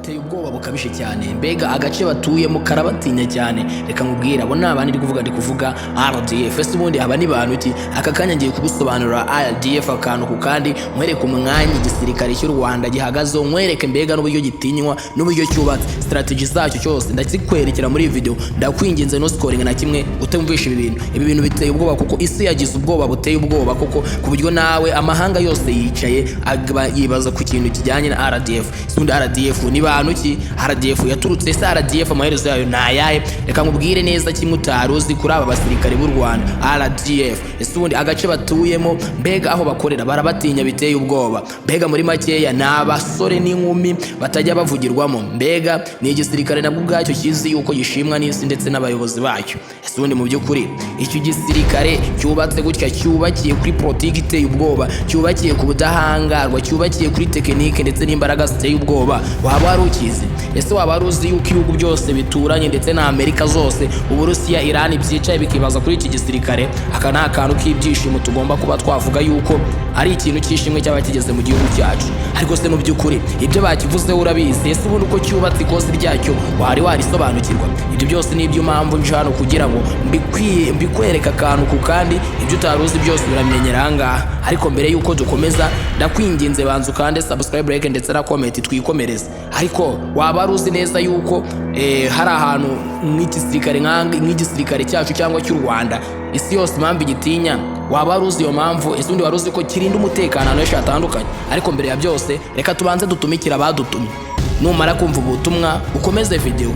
bateye ubwoba bukabije cyane, mbega agace batuyemo karabatinya cyane. Reka nkubwira, abo nabandi ndi kuvuga RDF. Ese ubundi aba ni bantu ki? Aka kanya ngiye kugusobanurira RDF akantu ku kandi, mwereke umwanya igisirikare cy'u Rwanda gihagazeho, mwereke mbega n'uburyo gitinywa n'uburyo cyubatse, strategy zacyo cyose ndakikwerekera muri video. Ndakwinginze no scoring na kimwe utumvisha ibi bintu biteye ubwoba, kuko isi yagize ubwoba buteye ubwoba kuko ku buryo nawe amahanga yose yicaye yibaza ku kintu kijyanye na RDF. Sundi RDF ni bantu ki? RDF yaturutse se RDF amaherezo yayo nayaye? Reka nkubwire neza kimwe utaruzi kuri aba basirikare b'u Rwanda. RDF sundi agace batuyemo, mbega aho bakorera barabatinya biteye ubwoba, mbega muri makeya n'abasore n'inkumi batajya bavugirwamo, mbega ni igisirikare nabwo ubwacyo kizi yuko gishimwa n'isi ndetse n'abayobozi bacyo. Sundi mu by'ukuri icyo gisirikare cyubatse gutya, cyubakiye kuri politiki iteye ubwoba, cyubakiye ku budahangarwa, cyubakiye kuri tekinike ndetse n'imbaraga ziteye ubwoba. Waba wari ukizi? Ese waba wari uzi yuko ibihugu byose bituranye ndetse na Amerika zose, Uburusiya, Iran byicaye bikibaza kuri iki gisirikare? Aka ni akantu k'ibyishimo tugomba kuba twavuga yuko ari ikintu cyishimwe cyaba kigeze mu gihugu cyacu. Ariko se mu by'ukuri ibyo bakivuzeho urabizi? Ese ubundi uko cyubatse ikosi ryacyo wari warisobanukirwa? Ibyo byose ni ibyo mpamvu nje hano kugira ngo mbikwereka akantu ku kandi, ibyo utaruzi byose uramenyera ahangaha. Ariko mbere yuko dukomeza, ndakwinginze banza ukande subscribe, like ndetse na comment twikomereze. Ariko waba ruzi neza yuko hari ahantu nk'igisirikare cyacu cyangwa cy'u Rwanda isi yose impamvu igitinya? Waba ruzi iyo mpamvu? Ese undi waruzi ko kirinda umutekano ahantu henshi hatandukanye? Ariko mbere ya byose reka tubanze dutumikira abadutumye. Numara kumva ubutumwa ukomeze video,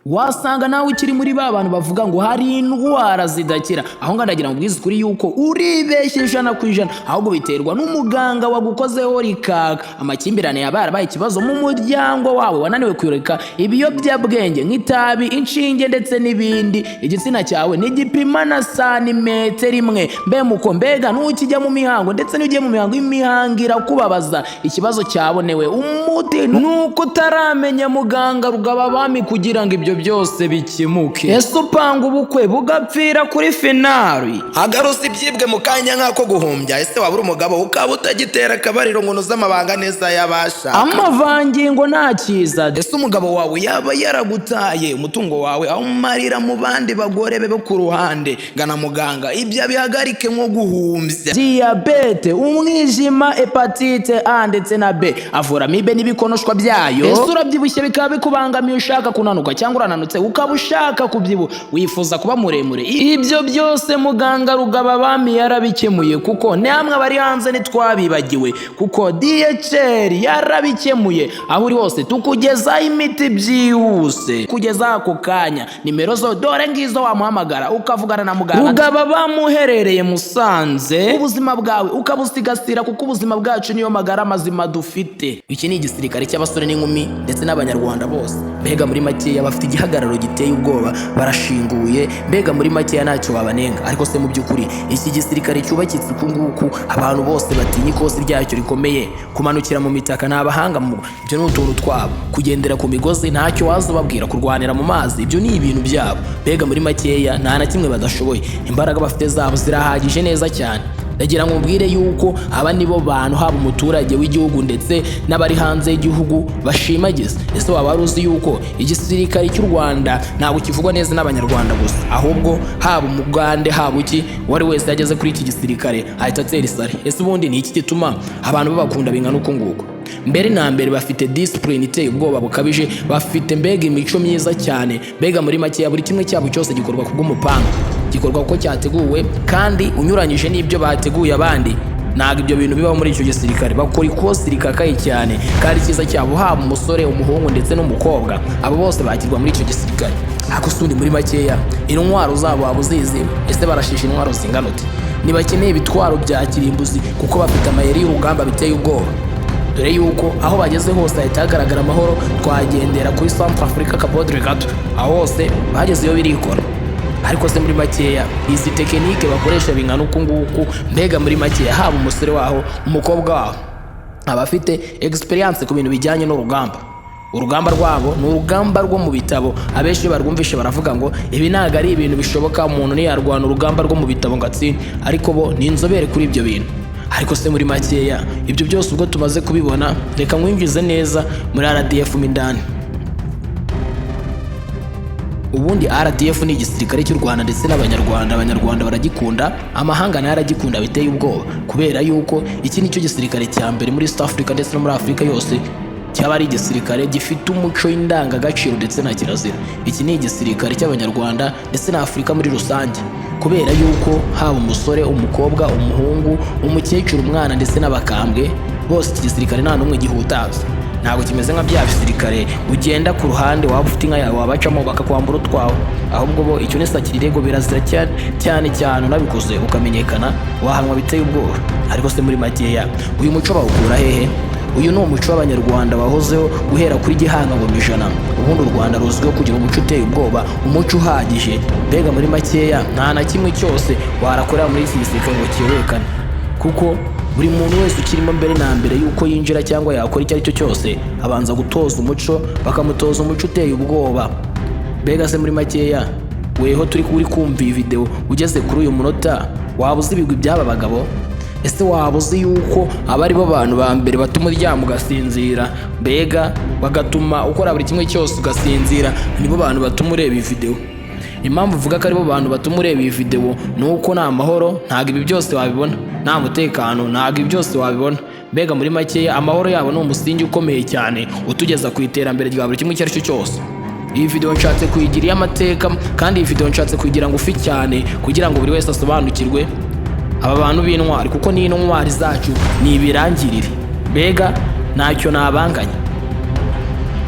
wasanga nawe ukiri muri ba bantu bavuga ngo hari indwara zidakira. Aho ndagira ngo ubwize kuri yuko uribeshye 100%, ahubwo biterwa n'umuganga wagukozeho rikaka. Amakimbirane yabaye ikibazo mu muryango wawe, wananiwe kwireka ibiyobyabwenge nk'itabi, inshinge ndetse n'ibindi. Igitsina cyawe nigipima na santimetero imwe. Muko mbega nukijya mu mihango ndetse n'ugiye mu mihango, imihangira kubabaza, ikibazo cyabonewe umuti nuko utaramenya muganga rugaba bami kugira ngo ibyo byose bikimuke. Ese upanga ubukwe bugapfira kuri finali, agarusi ibyibwe mu kanya nk'ako guhumbya. Ese wabura umugabo ukaba utagitera akabariro ngo unoze amabanga neza y'abashaka, amavangingo nta cyiza. Ese umugabo wawe yaba yaragutaye, umutungo wawe awumarira mu bandi bagore be ku ruhande, gana muganga ibyo bihagarike nko guhumbya. Diabete, umwijima, hepatite A ndetse na B, avura mibe n'ibikonoshwa byayo. Ese urabyibushye bikaba bikubangamiye, ushaka kunanuka cyangwa urananutse ukaba ushaka kubyibuha, wifuza kuba muremure, ibyo byose muganga rugaba bami yarabikemuye, kuko namwe bari hanze ntitwabibagiwe, kuko DHL yarabikemuye. Aho uri hose tukugeza imiti byihuse kugeza ako kanya. Nimero zo dore ngizo, wamuhamagara ukavugana na muganga rugaba bamuherereye Musanze, ubuzima bwawe ukabusigasira, kuko ubuzima bwacu niyo magara mazima dufite. Iki ni igisirikare cy'abasore n'inkumi ndetse n'abanyarwanda bose, mbega muri makeya bafite igihagararo giteye ubwoba, barashinguye, mbega muri makeya ntacyo wabanenga. Ariko se mu by'ukuri iki gisirikare cyubakitse uku nguku, abantu bose batinya ikosi ryacyo rikomeye, kumanukira mu mitaka n'abahanga mu ibyo ni utuntu twabo, kugendera ku migozi ntacyo waza babwira, kurwanira mu mazi ibyo ni ibintu byabo. Mbega muri makeya nta na kimwe badashoboye, imbaraga bafite zabo zirahagije neza cyane. Ndagira ngo mbwire yuko aba nibo bantu, haba umuturage w'igihugu ndetse n'abari hanze y'igihugu bashimagiza. Ese waba uzi yuko igisirikare cy'u Rwanda ntabwo kivugwa neza n'abanyarwanda gusa, ahubwo haba umugande haba uki wari wese yageze kuri iki gisirikare ahita atera isari. Ese ubundi ni iki gituma abantu babakunda bingana uko nguko? Mbere na mbere bafite discipline iteye ubwoba bukabije, bafite mbega imico myiza cyane, mbega muri make ya buri kimwe cyabo cyose gikorwa kubw'umupanga, gikorwa uko cyateguwe kandi unyuranyije n'ibyo bateguye abandi. Ntabwo ibyo bintu bibaho muri icyo gisirikare, bakora ikosi rikakaye cyane kandi cyiza cyabo, haba umusore, umuhungu ndetse n'umukobwa, abo bose bakirwa muri icyo gisirikare. Ako sundi muri makeya intwaro zabo waba uzizi? Ese barashisha intwaro zingana uti? Ntibakeneye ibitwaro bya kirimbuzi kuko bafite amayeri y'urugamba biteye ubwoba, dore yuko aho bageze hose hahita hagaragara amahoro. Twagendera kuri Centrafrica, Kabodre gato, aho hose bagezeyo birikora. Ariko se muri makeya izi tekinike bakoresha bingana uku nguku, mbega muri makeya haba umusore waho, umukobwa waho, abafite experience ku bintu bijyanye n'urugamba. Urugamba rwabo ni urugamba rwo mu bitabo, abenshi barwumvishe baravuga ngo ibi ntago ari ibintu bishoboka, umuntu ntiyarwana urugamba rwo mu bitabo ngo atsinde. Ariko bo ni inzobere kuri ibyo bintu. Ariko se muri makeya ibyo byose ubwo tumaze kubibona, reka nkwinjize neza muri RDF mindani. Ubundi RDF ni igisirikare cy'u Rwanda ndetse abanyarwanda baragikunda, amahanga nayo aragikunda biteye ubwoba, kubera yuko iki nicyo gisirikare cya mbere muri East Africa ndetse no muri Afurika yose cyaba ari igisirikare gifite umuco w'indangagaciro ndetse na kirazira. Iki ni igisirikare cy'abanyarwanda ndetse na Afurika muri rusange, kubera yuko haba umusore, umukobwa, umuhungu, umukecuru, umwana ndetse n'abakambwe bose iki gisirikare nta n'umwe gihutaza. Ntabwo kimeze nka bya bisirikare ugenda ku ruhande waba ufite inka yawe wabacamo bakakwambura utwawe, ahubwo bo icyo ni sakirego, birazira cyane unabikoze ukamenyekana wahanwa biteye ubwoba. Ariko se muri makeya uyu muco bawukura hehe? Uyu ni umuco w'abanyarwanda wahozeho guhera kuri Gihanga ngo ijana. Ubundi u Rwanda ruzwiho kugira umuco uteye ubwoba, umuco uhagije. Mbega muri makeya nta na kimwe cyose warakorera muri iki gisirikare ngo kiyorekane, kuko buri muntu wese ukirimo mbere na mbere yuko yinjira cyangwa yakora icyo ari cyo cyose abanza gutoza umuco, bakamutoza umuco uteye ubwoba. Mbega se muri makeya weho turi kumva iyi video ugeze kuri uyu munota, waba uzi ibigwi by'aba bagabo? Ese waba uzi yuko aba ari bo bantu ba mbere batuma uryama ugasinzira, mbega bagatuma ukora buri kimwe cyose ugasinzira? Nibo bantu batuma ureba iyi video. Impamvu uvuga ko ari bo bantu batuma ureba iyi video ni uko nta mahoro ntabwo ibi byose wabibona, nta mutekano ntabwo ibi byose wabibona. Mbega muri makeya amahoro yabo ni umusingi ukomeye cyane utugeza ku iterambere rya buri kimwe icyo ari cyo cyose. Iyi video nshatse kuyigira iy'amateka, kandi iyi video nshatse kuyigira ngufi cyane kugira ngo buri wese asobanukirwe aba bantu b'intwari, kuko ni intwari zacu, ni ibirangirire. Mbega ntacyo nabanganya.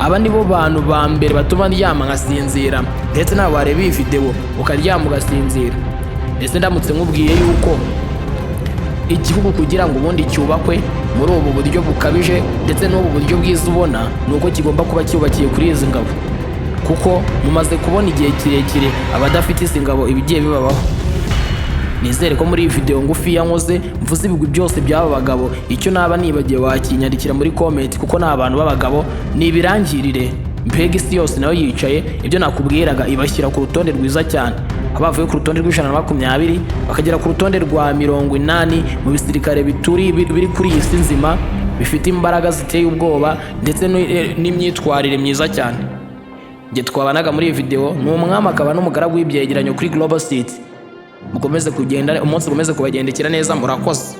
Aba nibo bantu ba mbere batuma ndyama ngasinzira, ndetse nawe wareba iyi video ukaryama ugasinzira. Ese ndamutse nkubwiye yuko igihugu kugira ngo ubundi cyubakwe muri ubu buryo bukabije ndetse n'ubu buryo bwiza ubona, nuko kigomba kuba cyubakiye kuri izi ngabo, kuko mumaze kubona igihe kirekire abadafite izi ngabo ibigiye bibabaho. Nizere ko muri iyi video ngufi yankoze mvuze ibigwi byose by'aba bagabo. Icyo naba nibagiye wakinyandikira muri comment, kuko ni abantu b'abagabo, ni ibirangirire. Mbega isi yose nayo yicaye ibyo nakubwiraga ibashyira ku rutonde rwiza cyane. Abavuye ku rutonde rw'120 bakagera ku rutonde rwa 80 mu bisirikare biri kuri iyi si nzima, bifite imbaraga ziteye ubwoba ndetse n'imyitwarire myiza cyane. Nge twabanaga muri iyi video ni umwami akaba n'umugaragu w'ibyegeranyo kuri Global City. Mukomeze kugenda, umunsi ukomeze kubagendekera neza, murakoze.